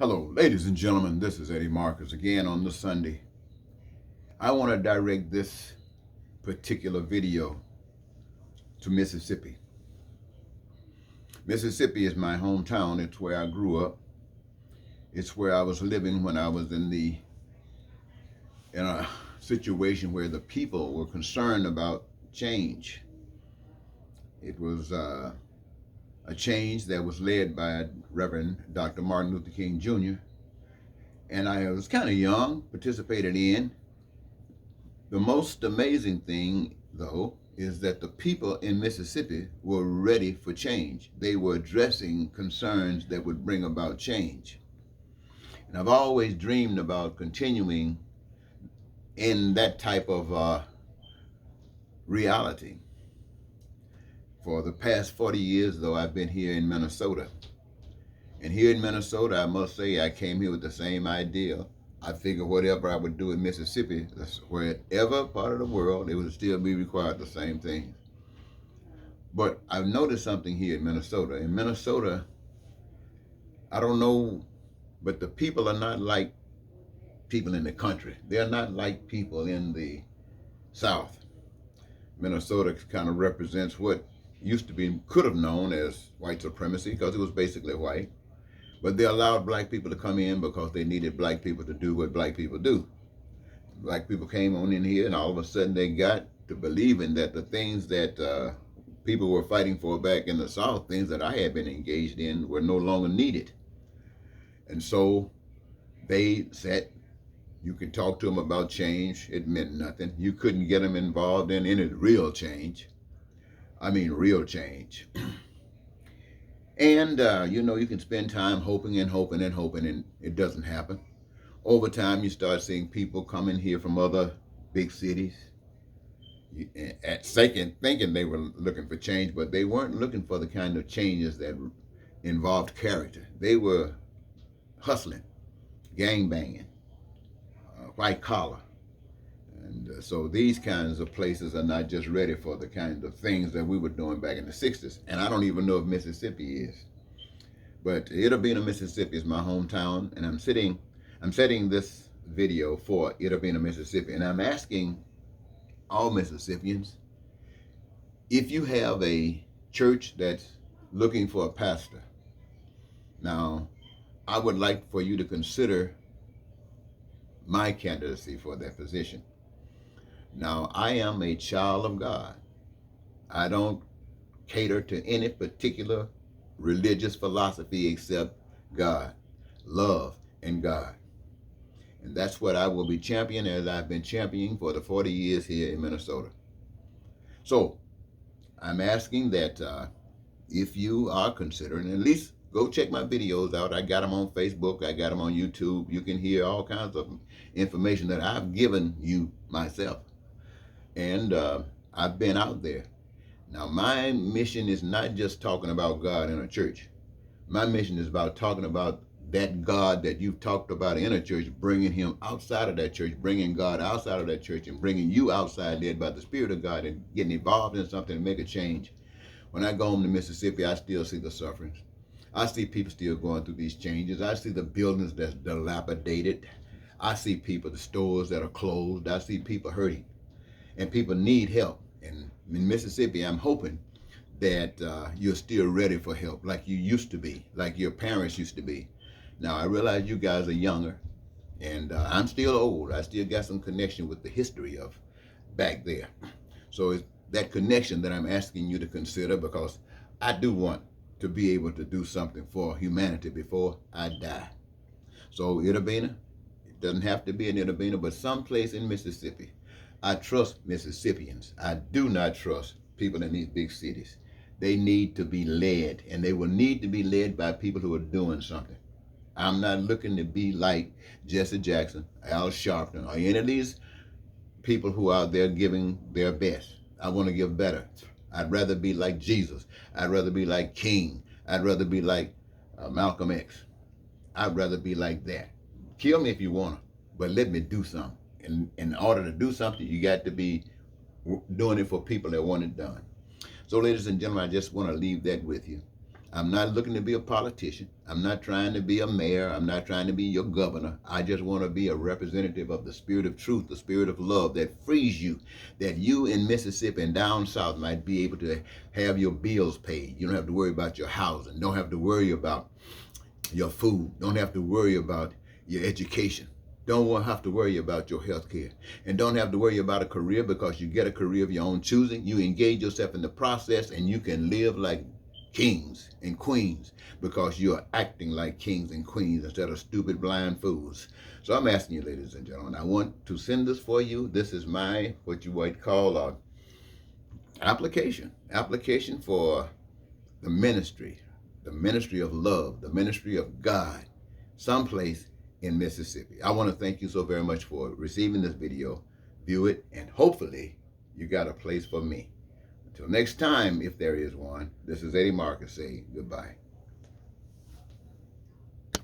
Hello, ladies and gentlemen, this is Eddie Marcus again on this Sunday. I want to direct this particular video to Mississippi. Mississippi is my hometown. It's where I grew up. It's where I was living when I was in a situation where the people were concerned about change. It was a change that was led by Reverend Dr. Martin Luther King Jr. And I was kind of young, participated in. The most amazing thing, though, is that the people in Mississippi were ready for change. They were addressing concerns that would bring about change. And I've always dreamed about continuing in that type of reality. For the past 40 years, though, I've been here in Minnesota. And here in Minnesota, I must say, I came here with the same idea. I figured whatever I would do in Mississippi, wherever part of the world, it would still be required the same things. But I've noticed something here in Minnesota. In Minnesota, I don't know, but the people are not like people in the country. They're not like people in the South. Minnesota kind of represents what could have known as white supremacy, because it was basically white. But they allowed black people to come in because they needed black people to do what black people do. Black people came on in here, and all of a sudden they got to believing that the things that people were fighting for back in the South, things that I had been engaged in, were no longer needed. And so they said, you could talk to them about change. It meant nothing. You couldn't get them involved in any real change. I mean, real change. And, you can spend time hoping and hoping and hoping, and it doesn't happen. Over time, you start seeing people come in here from other big cities, at second thinking they were looking for change, but they weren't looking for the kind of changes that involved character. They were hustling, gang banging, white collar. And so these kinds of places are not just ready for the kind of things that we were doing back in the 60s. And I don't even know if Mississippi is. But Itta Bena, Mississippi is my hometown, and I'm setting this video for Itta Bena, Mississippi. And I'm asking all Mississippians, if you have a church that's looking for a pastor, now I would like for you to consider my candidacy for that position. Now, I am a child of God. I don't cater to any particular religious philosophy except God, love, and God. And that's what I will be championing, as I've been championing for the 40 years here in Minnesota. So, I'm asking that if you are considering, at least go check my videos out. I got them on Facebook. I got them on YouTube. You can hear all kinds of information that I've given you myself. And I've been out there. Now, my mission is not just talking about God in a church. My mission is about talking about that God that you've talked about in a church, bringing him outside of that church, bringing God outside of that church, and bringing you outside, led by the Spirit of God, and getting involved in something to make a change. When I go home to Mississippi, I still see the sufferings. I see people still going through these changes. I see the buildings that's dilapidated. I see people, the stores that are closed. I see people hurting. And people need help. And in Mississippi, I'm hoping that you're still ready for help, like you used to be, like your parents used to be. Now, I realize you guys are younger, and I'm still old. I still got some connection with the history of back there. So it's that connection that I'm asking you to consider, because I do want to be able to do something for humanity before I die. So Itta Bena, it doesn't have to be in Itta Bena, but someplace in Mississippi. I trust Mississippians. I do not trust people in these big cities. They need to be led, and they will need to be led by people who are doing something. I'm not looking to be like Jesse Jackson, Al Sharpton, or any of these people who are out there giving their best. I want to give better. I'd rather be like Jesus. I'd rather be like King. I'd rather be like Malcolm X. I'd rather be like that. Kill me if you want to, but let me do something. And in order to do something, you got to be doing it for people that want it done. So, ladies and gentlemen, I just want to leave that with you. I'm not looking to be a politician. I'm not trying to be a mayor. I'm not trying to be your governor. I just want to be a representative of the spirit of truth, the spirit of love that frees you, that you in Mississippi and down south might be able to have your bills paid. You don't have to worry about your housing. Don't have to worry about your food. Don't have to worry about your education. Don't have to worry about your health care. And don't have to worry about a career, because you get a career of your own choosing. You engage yourself in the process and you can live like kings and queens, because you're acting like kings and queens instead of stupid blind fools. So I'm asking you, ladies and gentlemen, I want to send this for you. This is my, what you might call a application for the ministry of love, the ministry of God, someplace in Mississippi. I want to thank you so very much for receiving this video. View it, and hopefully you got a place for me. Until next time, if there is one, this is Eddie Marcus saying goodbye.